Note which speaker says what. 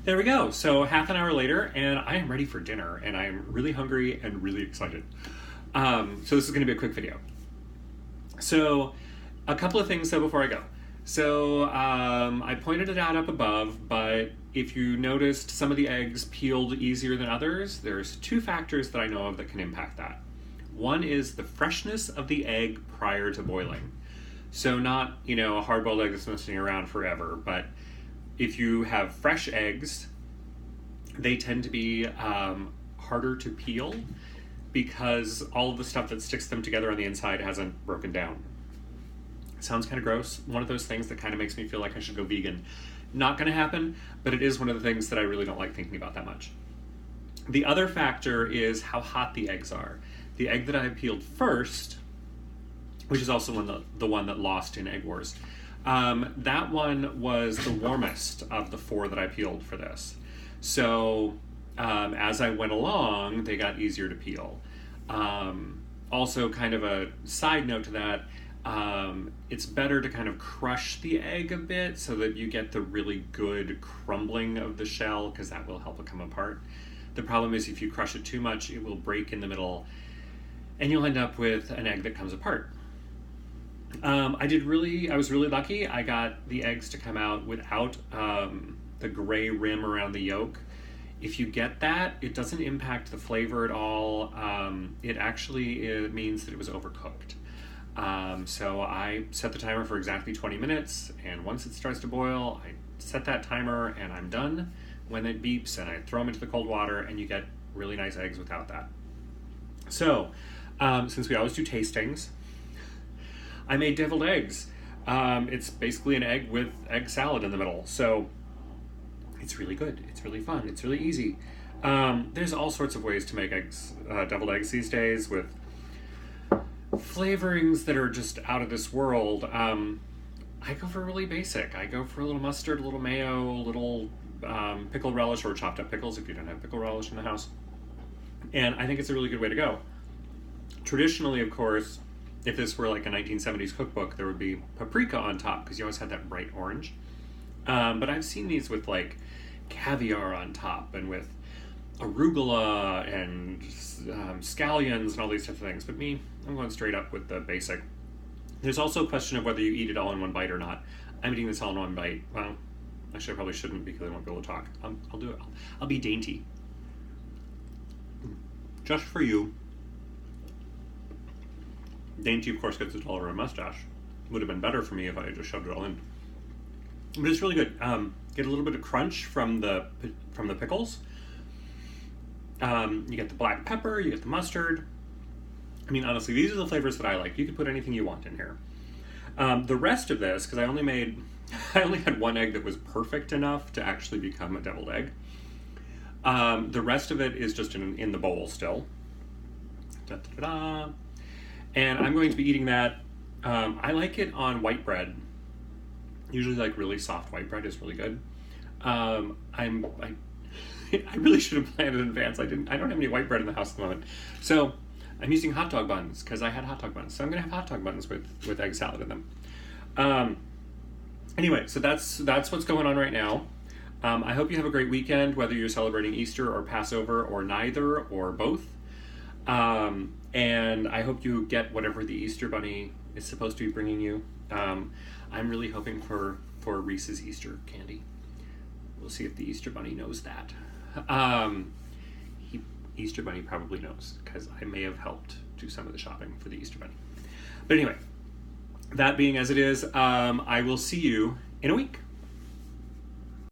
Speaker 1: There we go. So half an hour later, and I am ready for dinner, and I am really hungry and really excited. So this is going to be a quick video. So a couple of things though before I go. So I pointed it out up above, but if you noticed some of the eggs peeled easier than others, there's two factors that I know of that can impact that. One is the freshness of the egg prior to boiling. So not, a hard-boiled egg that's been sitting around forever, but if you have fresh eggs, they tend to be harder to peel because all of the stuff that sticks them together on the inside hasn't broken down. Sounds kind of gross. One of those things that kind of makes me feel like I should go vegan. Not going to happen, but it is one of the things that I really don't like thinking about that much. The other factor is how hot the eggs are. The egg that I peeled first, which is also the one that lost in Egg Wars, that one was the warmest of the four that I peeled for this. So as I went along, they got easier to peel. Also, kind of a side note to that, it's better to kind of crush the egg a bit so that you get the really good crumbling of the shell, because that will help it come apart. The problem is if you crush it too much, it will break in the middle and you'll end up with an egg that comes apart. I was really lucky. I got the eggs to come out without the gray rim around the yolk. If you get that, it doesn't impact the flavor at all. It means that it was overcooked. So I set the timer for exactly 20 minutes, and once it starts to boil, I set that timer and I'm done. When it beeps, and I throw them into the cold water, and you get really nice eggs without that. So, since we always do tastings, I made deviled eggs. It's basically an egg with egg salad in the middle. So it's really good. It's really fun. It's really easy. There's all sorts of ways to make deviled eggs these days with flavorings that are just out of this world. I go for really basic. I go for a little mustard, a little mayo, a little pickle relish, or chopped up pickles if you don't have pickle relish in the house. And I think it's a really good way to go. Traditionally, of course, if this were like a 1970s cookbook, there would be paprika on top because you always had that bright orange. But I've seen these with like caviar on top and with arugula and scallions and all these types of things. But I'm going straight up with the basic. There's also a question of whether you eat it all in one bite or not. I'm eating this all in one bite. Well, actually I probably shouldn't because I won't be able to talk. I'll do it. I'll be dainty. Just for you. Dainty, of course, gets it all over a mustache. Would have been better for me if I had just shoved it all in. But it's really good. Get a little bit of crunch from the pickles. You get the black pepper, you get the mustard. I mean, honestly, these are the flavors that I like. You can put anything you want in here. The rest of this, because I only had one egg that was perfect enough to actually become a deviled egg. The rest of it is just in the bowl still. Da-da-da-da. And I'm going to be eating that. I like it on white bread. Usually, like really soft white bread is really good. I really should have planned in advance. I don't have any white bread in the house at the moment, so I'm using hot dog buns because I had hot dog buns. So I'm gonna have hot dog buns with egg salad in them. Anyway, so that's what's going on right now. I hope you have a great weekend, whether you're celebrating Easter or Passover or neither or both. And I hope you get whatever the Easter Bunny is supposed to be bringing you. I'm really hoping for Reese's Easter candy. We'll see if the Easter Bunny knows that. Easter Bunny probably knows, because I may have helped do some of the shopping for the Easter Bunny. But anyway, that being as it is, I will see you in a week.